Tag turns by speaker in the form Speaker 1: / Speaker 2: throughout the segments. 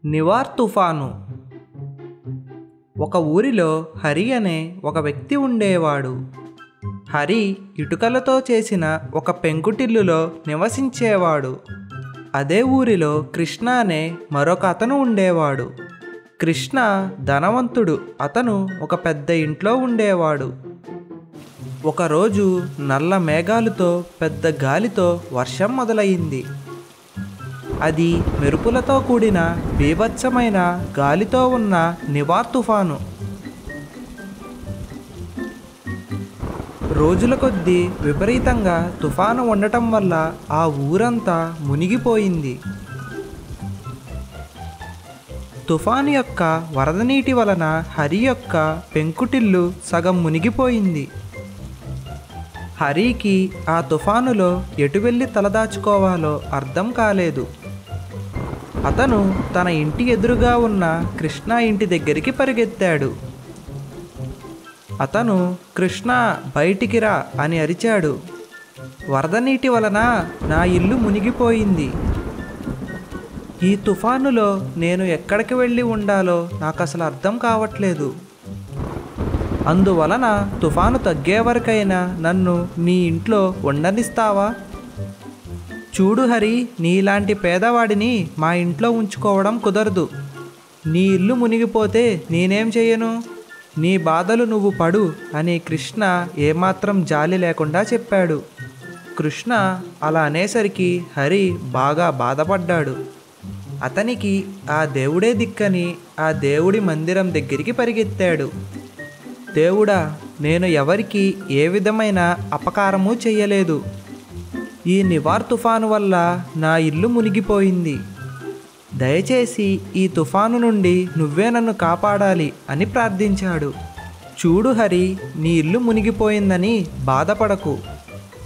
Speaker 1: నివార్ తుఫాను. ఒక ఊరిలో హరి అనే ఒక వ్యక్తి ఉండేవాడు. హరి ఇటుకలతో చేసిన ఒక పెంకుటిల్లులో నివసించేవాడు. అదే ఊరిలో కృష్ణ అనే మరొక అతను ఉండేవాడు. కృష్ణ ధనవంతుడు. అతను ఒక పెద్ద ఇంట్లో ఉండేవాడు. ఒకరోజు నల్ల మేఘాలతో పెద్ద గాలితో వర్షం మొదలయ్యింది. అది మెరుపులతో కూడిన బీభత్సమైన గాలితో ఉన్న నివార్ తుఫాను. రోజుల కొద్దీ విపరీతంగా తుఫాను ఉండటం వల్ల ఆ ఊరంతా మునిగిపోయింది. తుఫాను యొక్క వరద నీటి వలన హరి యొక్క పెంకుటిల్లు సగం మునిగిపోయింది. హరికి ఆ తుఫానులో ఎటు వెళ్ళి తలదాచుకోవాలో అర్థం కాలేదు. అతను తన ఇంటి ఎదురుగా ఉన్న కృష్ణ ఇంటి దగ్గరికి పరిగెత్తాడు. అతను కృష్ణ బయటికి రా అని అరిచాడు. వరద నీటి వలన నా ఇల్లు మునిగిపోయింది. ఈ తుఫానులో నేను ఎక్కడికి వెళ్ళి ఉండాలో నాకు అసలు అర్థం కావట్లేదు. అందువలన తుఫాను తగ్గే వరకైనా నన్ను నీ ఇంట్లో ఉండనిస్తావా? చూడు హరి, నీలాంటి పేదవాడిని మా ఇంట్లో ఉంచుకోవడం కుదరదు. నీ ఇల్లు మునిగిపోతే నేనేం చేయను? నీ బాధలు నువ్వు పడు అని కృష్ణ ఏమాత్రం జాలి లేకుండా చెప్పాడు. కృష్ణ అలా అనేసరికి హరి బాగా బాధపడ్డాడు. అతనికి ఆ దేవుడే దిక్కని ఆ దేవుడి మందిరం దగ్గరికి పరిగెత్తాడు. దేవుడా, నేను ఎవరికి ఏ విధమైన అపకారము చెయ్యలేదు. ఈ నివార్ తుఫాను వల్ల నా ఇల్లు మునిగిపోయింది. దయచేసి ఈ తుఫాను నుండి నువ్వే నన్ను కాపాడాలి అని ప్రార్థించాడు. చూడు హరి, నీ ఇల్లు మునిగిపోయిందని బాధపడకు.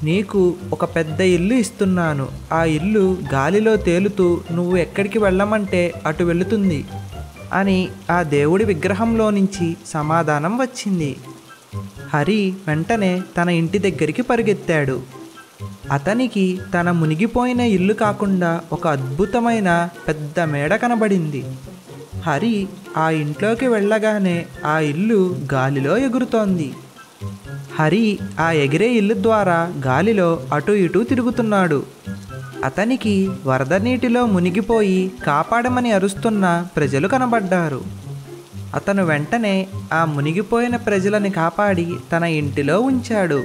Speaker 1: నీకు ఒక పెద్ద ఇల్లు ఇస్తున్నాను. ఆ ఇల్లు గాలిలో తేలుతూ నువ్వు ఎక్కడికి వెళ్ళమంటే అటు వెళుతుంది అని ఆ దేవుడి విగ్రహంలో నుంచి సమాధానం వచ్చింది. హరి వెంటనే తన ఇంటి దగ్గరికి పరిగెత్తాడు. అతనికి తన మునిగిపోయిన ఇల్లు కాకుండా ఒక అద్భుతమైన పెద్ద మేడ కనబడింది. హరి ఆ ఇంట్లోకి వెళ్ళగానే ఆ ఇల్లు గాలిలో ఎగురుతోంది. హరి ఆ ఎగిరే ఇల్లు ద్వారా గాలిలో అటు ఇటు తిరుగుతున్నాడు. అతనికి వరద నీటిలో మునిగిపోయి కాపాడమని అరుస్తున్న ప్రజలు కనబడ్డారు. అతను వెంటనే ఆ మునిగిపోయిన ప్రజలని కాపాడి తన ఇంటిలో ఉంచాడు.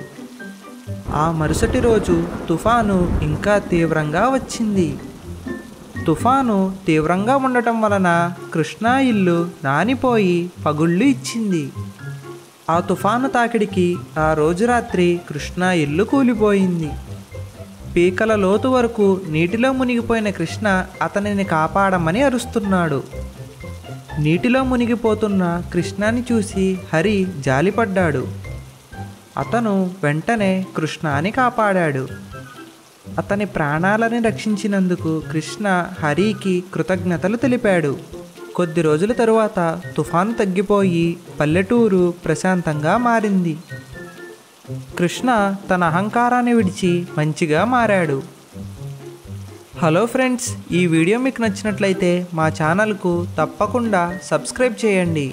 Speaker 1: ఆ మరుసటి రోజు తుఫాను ఇంకా తీవ్రంగా వచ్చింది. తుఫాను తీవ్రంగా ఉండటం వలన కృష్ణ ఇల్లు నానిపోయి పగుళ్ళు ఇచ్చింది. ఆ తుఫాను తాకిడికి ఆ రోజు రాత్రి కృష్ణ ఇల్లు కూలిపోయింది. పీకల లోతు వరకు నీటిలో మునిగిపోయిన కృష్ణ అతనిని కాపాడమని అరుస్తున్నాడు. నీటిలో మునిగిపోతున్న కృష్ణని చూసి హరి జాలిపడ్డాడు. అతను వెంటనే కృష్ణని కాపాడాడు. అతని ప్రాణాలని రక్షించినందుకు కృష్ణ హరికి కృతజ్ఞతలు తెలిపాడు. కొద్ది రోజుల తరువాత తుఫాను తగ్గిపోయి పల్లెటూరు ప్రశాంతంగా మారింది. కృష్ణ తన అహంకారాన్ని విడిచి మంచిగా మారాడు. హలో ఫ్రెండ్స్, ఈ వీడియో మీకు నచ్చినట్లయితే మా ఛానల్కు తప్పకుండా సబ్స్క్రైబ్ చేయండి.